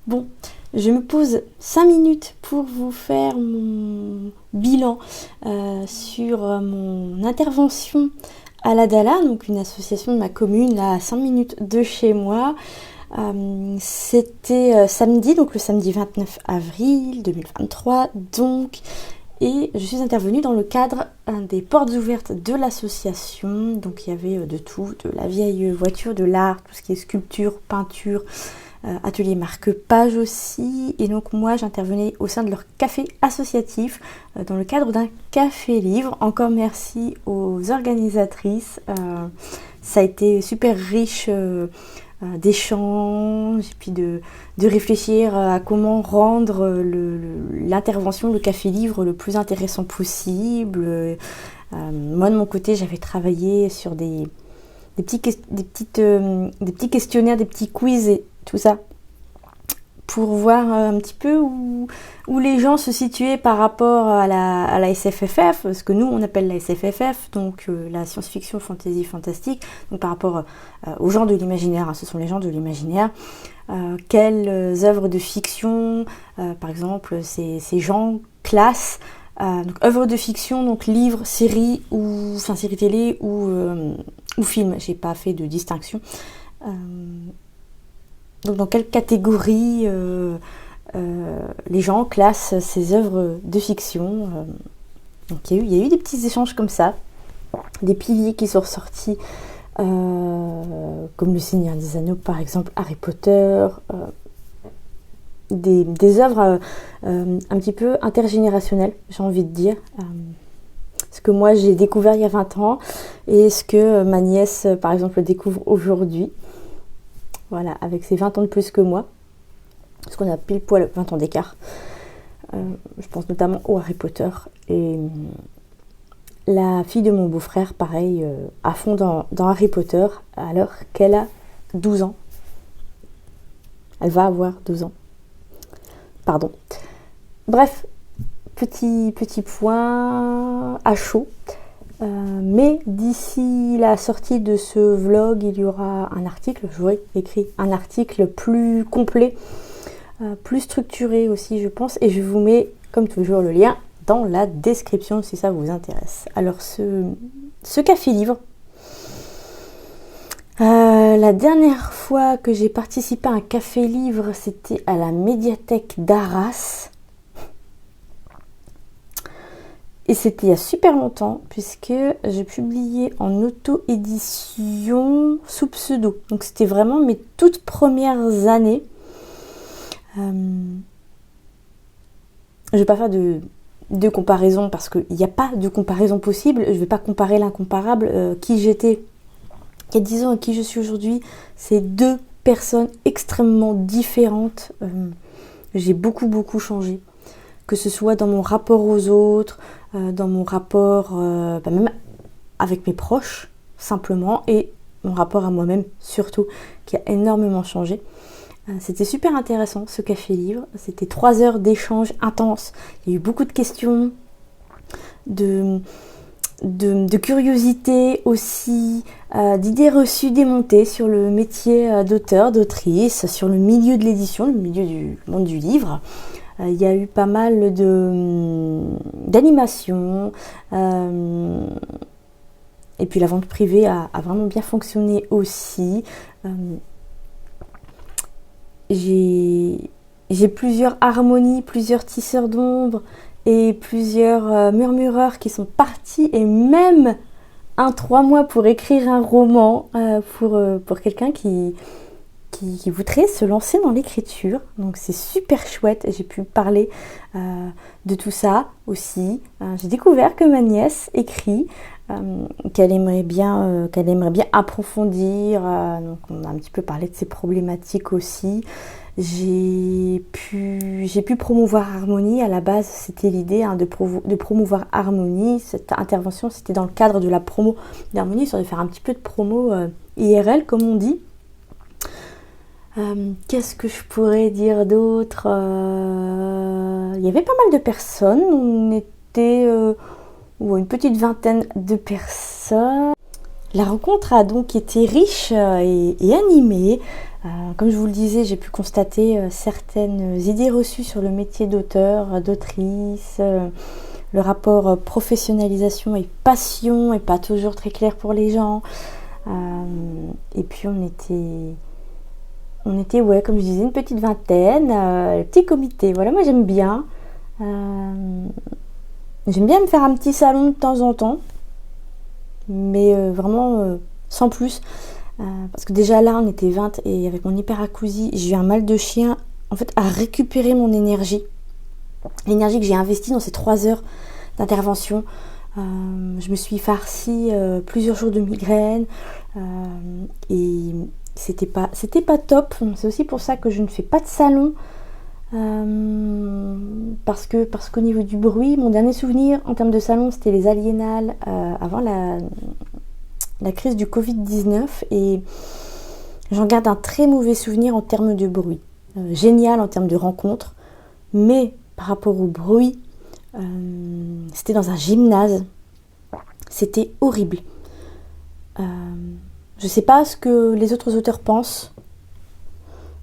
Bon, je me pose 5 minutes pour vous faire mon bilan sur mon intervention à la Dala, donc une association de ma commune à 5 minutes de chez moi. C'était samedi, donc le samedi 29 avril 2023, donc, et je suis intervenue dans le cadre des portes ouvertes de l'association. Donc il y avait de tout, de la vieille voiture, de l'art, tout ce qui est sculpture, peinture, atelier marque-page aussi. Et donc moi j'intervenais au sein de leur café associatif dans le cadre d'un café-livre. Encore merci aux organisatrices. Ça a été super riche d'échanges, et puis de réfléchir à comment rendre l'intervention, le café-livre le plus intéressant possible. Moi de mon côté j'avais travaillé sur des petits questionnaires, des petits quiz et tout ça, pour voir un petit peu où les gens se situaient par rapport à la SFFF, ce que nous on appelle la SFFF, donc la science-fiction, fantasy, fantastique, donc par rapport aux gens de l'imaginaire, ce sont les gens de l'imaginaire. Quelles œuvres de fiction, par exemple, ces gens classent, donc œuvres de fiction, donc livres, séries, séries télé ou films, j'ai pas fait de distinction. Donc dans quelle catégorie les gens classent ces œuvres de fiction. Donc il y a eu des petits échanges comme ça, des piliers qui sont ressortis, comme le Seigneur des Anneaux par exemple, Harry Potter, des œuvres un petit peu intergénérationnelles, j'ai envie de dire. Ce que moi j'ai découvert il y a 20 ans et ce que ma nièce par exemple découvre aujourd'hui. Voilà, avec ses 20 ans de plus que moi, parce qu'on a pile poil 20 ans d'écart. Je pense notamment au Harry Potter. Et la fille de mon beau-frère, pareil, à fond dans Harry Potter, alors qu'elle a 12 ans. Elle va avoir 12 ans. Pardon. Bref, petit point à chaud. Mais d'ici la sortie de ce vlog, il y aura un article, j'aurai écrit un article plus complet, plus structuré aussi je pense, et je vous mets comme toujours le lien dans la description si ça vous intéresse. Alors ce café-livre, la dernière fois que j'ai participé à un café-livre, c'était à la médiathèque d'Arras. Et c'était il y a super longtemps, puisque j'ai publié en auto-édition sous pseudo. Donc c'était vraiment mes toutes premières années. Je ne vais pas faire de comparaison, parce qu'il n'y a pas de comparaison possible. Je ne vais pas comparer l'incomparable. Qui j'étais il y a 10 ans et qui je suis aujourd'hui, c'est deux personnes extrêmement différentes. J'ai beaucoup changé. Que ce soit dans mon rapport aux autres, dans mon rapport même avec mes proches, simplement, et mon rapport à moi-même, surtout, qui a énormément changé. C'était super intéressant, ce café-livre. C'était 3 heures d'échanges intenses. Il y a eu beaucoup de questions, de curiosité aussi, d'idées reçues démontées sur le métier d'auteur, d'autrice, sur le milieu de l'édition, le milieu du monde du livre. Il y a eu pas mal d'animations, et puis la vente privée a vraiment bien fonctionné aussi. J'ai plusieurs harmonies, plusieurs tisseurs d'ombre et plusieurs murmureurs qui sont partis, et même 3 mois pour écrire un roman pour quelqu'un qui voudrait se lancer dans l'écriture. Donc c'est super chouette. J'ai pu parler de tout ça aussi. J'ai découvert que ma nièce écrit, qu'elle aimerait bien approfondir. Donc on a un petit peu parlé de ses problématiques aussi. J'ai pu promouvoir Harmonie. À la base, c'était l'idée de promouvoir Harmonie. Cette intervention, c'était dans le cadre de la promo d'Harmonie, sur de faire un petit peu de promo IRL, comme on dit. Qu'est-ce que je pourrais dire d'autre? Il y avait pas mal de personnes. On était une petite vingtaine de personnes. La rencontre a donc été riche et animée. Comme je vous le disais, j'ai pu constater certaines idées reçues sur le métier d'auteur, d'autrice. Le rapport professionnalisation et passion n'est pas toujours très clair pour les gens. Et puis on était, ouais, comme je disais, une petite vingtaine, petit comité. Voilà, moi j'aime bien. J'aime bien me faire un petit salon de temps en temps, mais vraiment sans plus. Parce que déjà là, on était 20 et avec mon hyperacousie, j'ai eu un mal de chien en fait à récupérer mon énergie. L'énergie que j'ai investie dans ces 3 heures d'intervention. Je me suis farcie plusieurs jours de migraine et c'était pas top. C'est aussi pour ça que je ne fais pas de salon. Parce qu'au niveau du bruit, mon dernier souvenir en termes de salon, c'était les Aliénales avant la crise du Covid-19 et j'en garde un très mauvais souvenir en termes de bruit. Génial en termes de rencontres, mais par rapport au bruit, c'était dans un gymnase. C'était horrible. Je sais pas ce que les autres auteurs pensent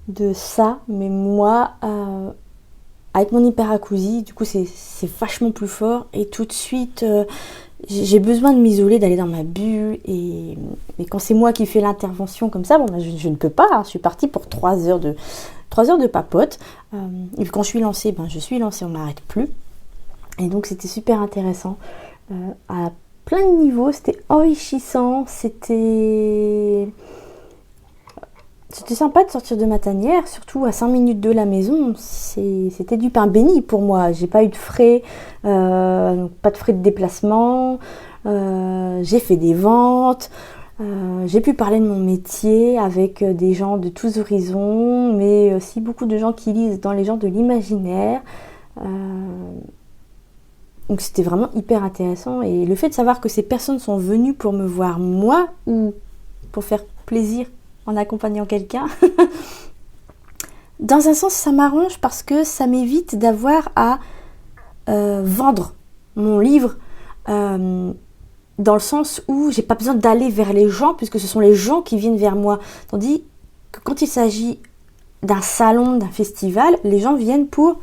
de ça, mais moi, avec mon hyperacousie, du coup c'est vachement plus fort et tout de suite j'ai besoin de m'isoler, d'aller dans ma bulle et quand c'est moi qui fais l'intervention comme ça, je ne peux pas, hein. Je suis partie pour 3 heures de papote et puis quand je suis lancée, je suis lancée, on ne m'arrête plus et donc c'était super intéressant à plein de niveaux, c'était enrichissant, c'était sympa de sortir de ma tanière, surtout à 5 minutes de la maison. C'était du pain béni pour moi. J'ai pas eu de frais, pas de frais de déplacement. J'ai fait des ventes. J'ai pu parler de mon métier avec des gens de tous horizons, mais aussi beaucoup de gens qui lisent dans les genres de l'imaginaire. Donc c'était vraiment hyper intéressant. Et le fait de savoir que ces personnes sont venues pour me voir moi ou pour faire plaisir en accompagnant quelqu'un. Dans un sens, ça m'arrange parce que ça m'évite d'avoir à vendre mon livre dans le sens où j'ai pas besoin d'aller vers les gens puisque ce sont les gens qui viennent vers moi. Tandis que quand il s'agit d'un salon, d'un festival, les gens viennent pour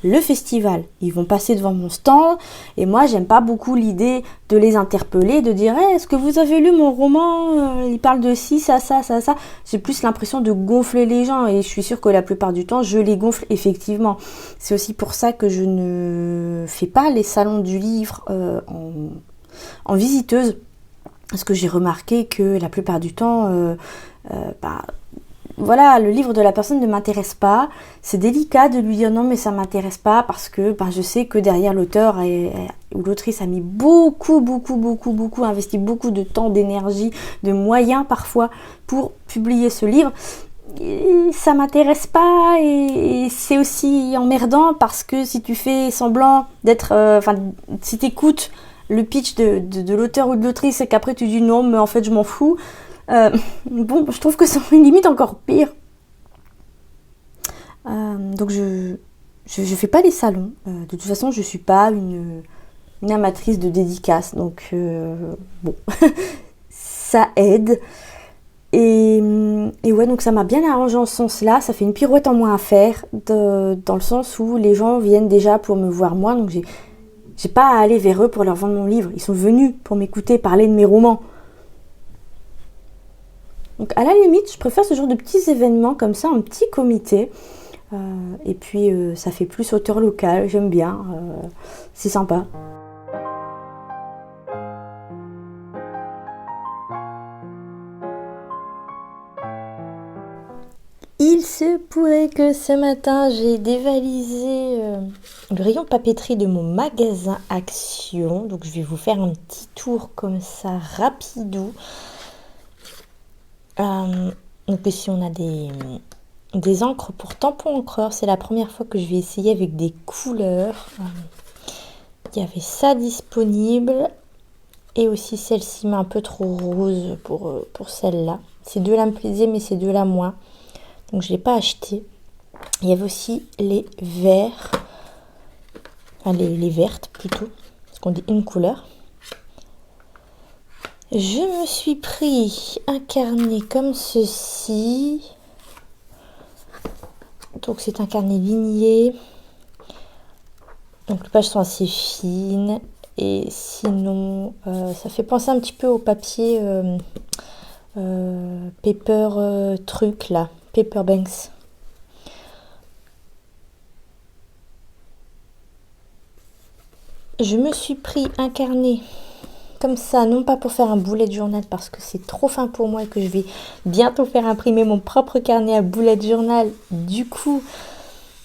le festival. Ils vont passer devant mon stand et moi j'aime pas beaucoup l'idée de les interpeller, de dire hey, est-ce que vous avez lu mon roman, il parle de ci, ça. J'ai plus l'impression de gonfler les gens et je suis sûre que la plupart du temps je les gonfle effectivement. C'est aussi pour ça que je ne fais pas les salons du livre en visiteuse parce que j'ai remarqué que la plupart du temps voilà, le livre de la personne ne m'intéresse pas. C'est délicat de lui dire non mais ça m'intéresse pas parce que je sais que derrière l'auteur ou l'autrice a mis beaucoup, investi beaucoup de temps, d'énergie, de moyens parfois pour publier ce livre. Et ça m'intéresse pas et c'est aussi emmerdant parce que si tu fais semblant d'être... si tu écoutes le pitch de l'auteur ou de l'autrice et qu'après tu dis non mais en fait je m'en fous... je trouve que c'est une limite encore pire. Donc je fais pas les salons. De toute façon, je suis pas une amatrice de dédicaces. Donc ça aide. Et ouais, donc ça m'a bien arrangé en ce sens-là. Ça fait une pirouette en moins à faire, dans le sens où les gens viennent déjà pour me voir moi. Donc j'ai pas à aller vers eux pour leur vendre mon livre. Ils sont venus pour m'écouter parler de mes romans. Donc à la limite, je préfère ce genre de petits événements comme ça, en petit comité. Et puis ça fait plus auteur local, j'aime bien, c'est sympa. Il se pourrait que ce matin j'ai dévalisé le rayon papeterie de mon magasin Action. Donc je vais vous faire un petit tour comme ça, rapidou. Donc ici on a des encres pour tampons encreurs. C'est la première fois que je vais essayer avec des couleurs. Il y avait ça disponible. Et aussi celle-ci mais un peu trop rose pour celle-là. Ces deux-là me plaisaient mais ces deux-là moins. Donc je ne l'ai pas acheté. Il y avait aussi les verts. Enfin les vertes plutôt. Parce qu'on dit une couleur. Je me suis pris un carnet comme ceci. Donc c'est un carnet ligné. Donc les pages sont assez fines. Et sinon, ça fait penser un petit peu au papier paper truc là, Paper Banks. Je me suis pris un carnet comme ça, non pas pour faire un bullet journal parce que c'est trop fin pour moi et que je vais bientôt faire imprimer mon propre carnet à bullet journal. Du coup,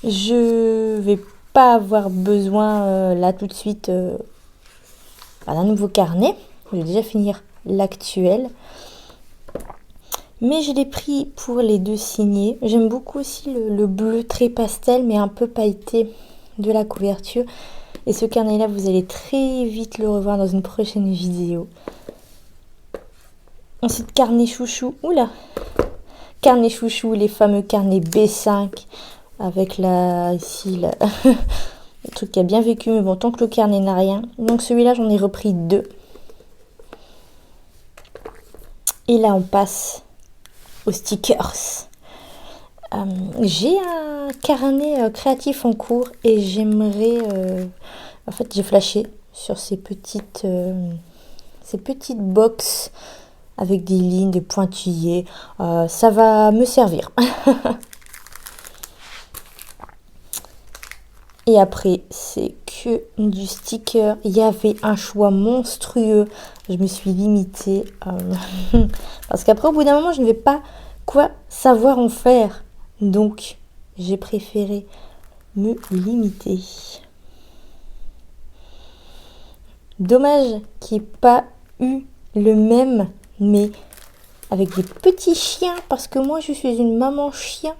je vais pas avoir besoin là tout de suite d'un nouveau carnet. Je vais déjà finir l'actuel. Mais je l'ai pris pour les deux signés. J'aime beaucoup aussi le bleu très pastel mais un peu pailleté de la couverture. Et ce carnet-là, vous allez très vite le revoir dans une prochaine vidéo. Ensuite, carnet chouchou. Oula! Carnet chouchou, les fameux carnets B5. Avec ici, le truc qui a bien vécu. Mais bon, tant que le carnet n'a rien. Donc celui-là, j'en ai repris 2. Et là, on passe aux stickers. J'ai un carnet créatif en cours et j'aimerais... en fait, j'ai flashé sur ces petites box avec des lignes, des pointillés. Ça va me servir. Et après, c'est que du sticker. Il y avait un choix monstrueux. Je me suis limitée. Parce qu'après, au bout d'un moment, je ne vais pas savoir en faire. Donc, j'ai préféré me limiter. Dommage qu'il n'y ait pas eu le même, mais avec des petits chiens, parce que moi, je suis une maman chien.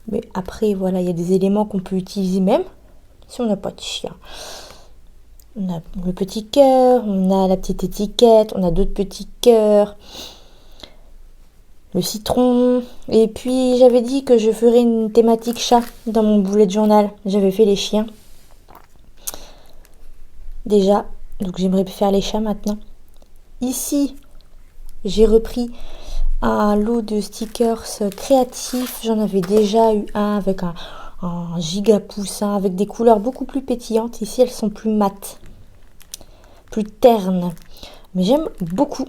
Mais après, voilà, il y a des éléments qu'on peut utiliser même si on n'a pas de chien. On a le petit cœur, on a la petite étiquette, on a d'autres petits cœurs, le citron. Et puis, j'avais dit que je ferais une thématique chat dans mon bullet journal. J'avais fait les chiens. Déjà, donc j'aimerais faire les chats maintenant. Ici, j'ai repris un lot de stickers créatifs. J'en avais déjà eu un avec un giga poussin avec des couleurs beaucoup plus pétillantes. Ici, elles sont plus mates, plus ternes. Mais j'aime beaucoup.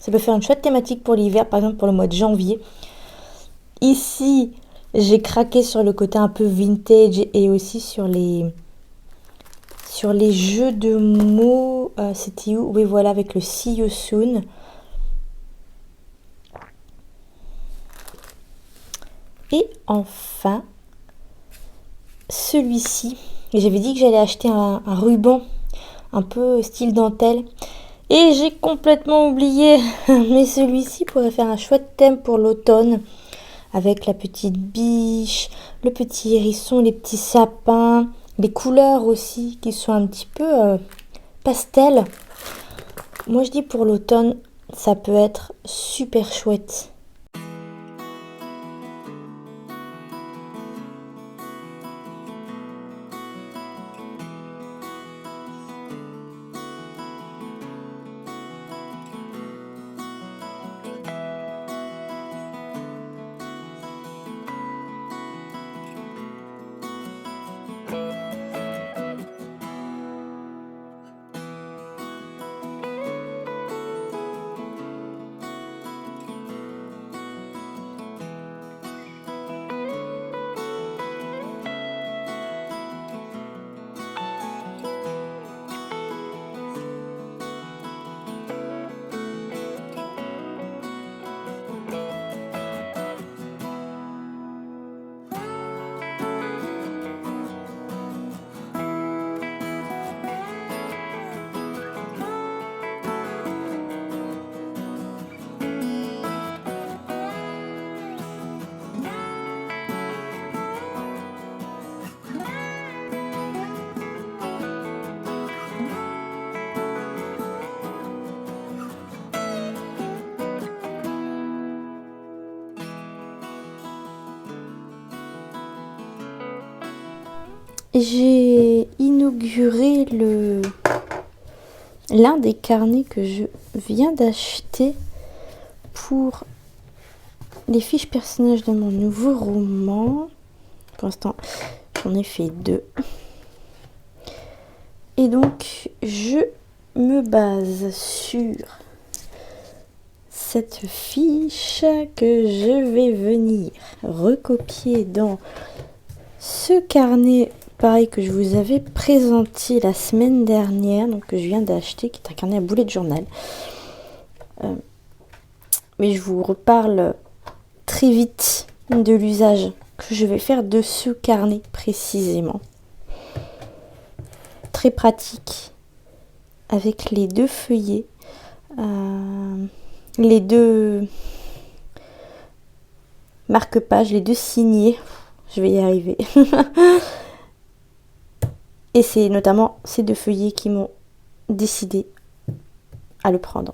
Ça peut faire une chouette thématique pour l'hiver, par exemple pour le mois de janvier. Ici, j'ai craqué sur le côté un peu vintage et aussi sur les jeux de mots. C'était où? Oui, voilà, avec le See You Soon. Et enfin, celui-ci. J'avais dit que j'allais acheter un ruban un peu style dentelle. Et j'ai complètement oublié. Mais celui-ci pourrait faire un chouette thème pour l'automne. Avec la petite biche, le petit hérisson, les petits sapins. Les couleurs aussi qui sont un petit peu pastel. Moi je dis pour l'automne, ça peut être super chouette. J'ai inauguré l'un des carnets que je viens d'acheter pour les fiches personnages de mon nouveau roman. Pour l'instant, j'en ai fait 2. Et donc, je me base sur cette fiche que je vais venir recopier dans ce carnet, pareil, que je vous avais présenté la semaine dernière, donc que je viens d'acheter, qui est un carnet à bullet journal. Mais je vous reparle très vite de l'usage que je vais faire de ce carnet précisément. Très pratique, avec les 2 feuillets, les 2 marque-pages, les 2 signés. Je vais y arriver. Et c'est notamment ces 2 feuillets qui m'ont décidé à le prendre.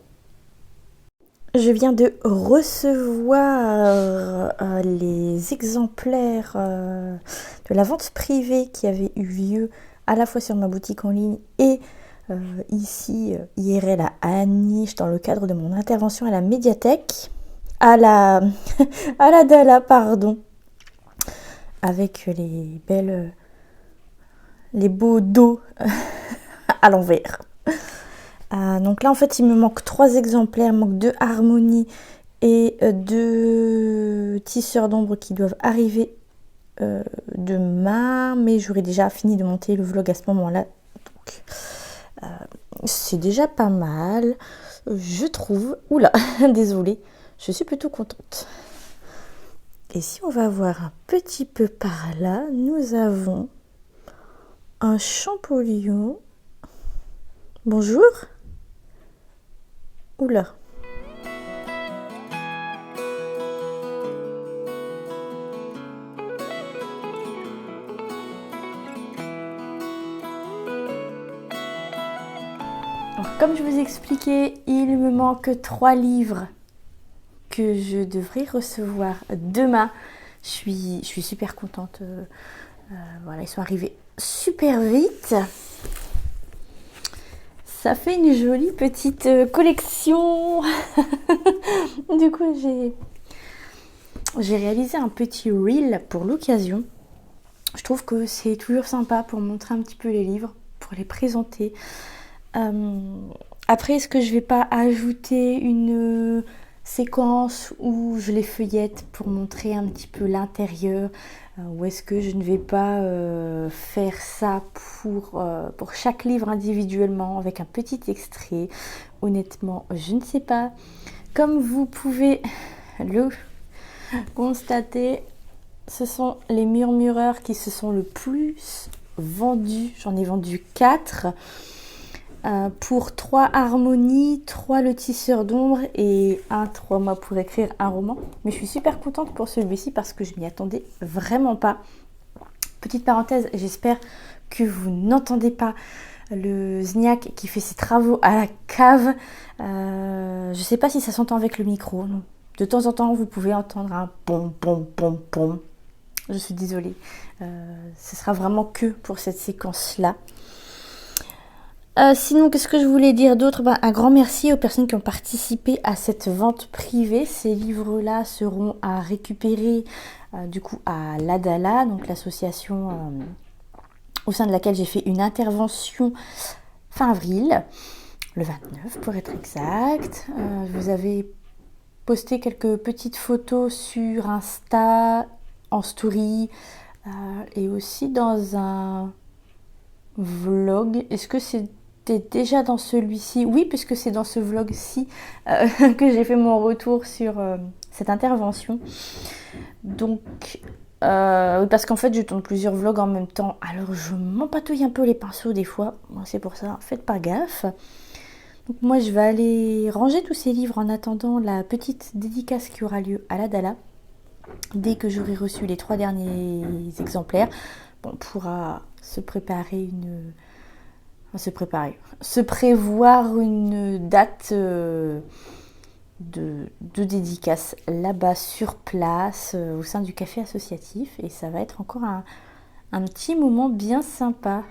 Je viens de recevoir les exemplaires de la vente privée qui avait eu lieu à la fois sur ma boutique en ligne et ici, IRL à Aniche, dans le cadre de mon intervention à la médiathèque, à la Dala, pardon, avec les beaux dos à l'envers. Donc là, en fait, il me manque 3 exemplaires. Il me manque 2 harmonies et 2 tisseurs d'ombre qui doivent arriver demain. Mais j'aurai déjà fini de monter le vlog à ce moment-là. Donc, c'est déjà pas mal, je trouve. Oula, désolée, je suis plutôt contente. Et si on va voir un petit peu par là, nous avons un Champollion. Bonjour. Oula. Alors, comme je vous expliquais, il me manque 3 livres que je devrais recevoir demain. Je suis super contente. Voilà, ils sont arrivés super vite. Ça fait une jolie petite collection. Du coup, j'ai réalisé un petit reel pour l'occasion. Je trouve que c'est toujours sympa pour montrer un petit peu les livres, pour les présenter. Après, est-ce que je vais pas ajouter une séquence où je les feuillette pour montrer un petit peu l'intérieur, ou est-ce que je ne vais pas faire ça pour chaque livre individuellement avec un petit extrait? Honnêtement, je ne sais pas. Comme vous pouvez le constater, ce sont les murmureurs qui se sont le plus vendus. J'en ai vendu 4. Pour 3 harmonies, 3 le tisseur d'ombre et 3 mois pour écrire un roman. Mais je suis super contente pour celui-ci parce que je m'y attendais vraiment pas. Petite parenthèse, j'espère que vous n'entendez pas le Zniak qui fait ses travaux à la cave. Je sais pas si ça s'entend avec le micro. De temps en temps, vous pouvez entendre un pom pom pom pom. Je suis désolée. Ce sera vraiment que pour cette séquence-là. Sinon, qu'est-ce que je voulais dire d'autre? Un grand merci aux personnes qui ont participé à cette vente privée. Ces livres-là seront à récupérer du coup à l'Adala, donc l'association au sein de laquelle j'ai fait une intervention fin avril, le 29 pour être exact. Je vous avais posté quelques petites photos sur Insta, en story et aussi dans un vlog. Est-ce que c'était déjà dans celui-ci? Oui, puisque c'est dans ce vlog-ci que j'ai fait mon retour sur cette intervention. Donc, parce qu'en fait, je tourne plusieurs vlogs en même temps. Alors, je m'empatouille un peu les pinceaux des fois. C'est pour ça, faites pas gaffe. Donc, moi, je vais aller ranger tous ces livres en attendant la petite dédicace qui aura lieu à la Dala. Dès que j'aurai reçu les 3 derniers exemplaires, on pourra se prévoir une date de dédicace là-bas sur place au sein du café associatif, et ça va être encore un petit moment bien sympa.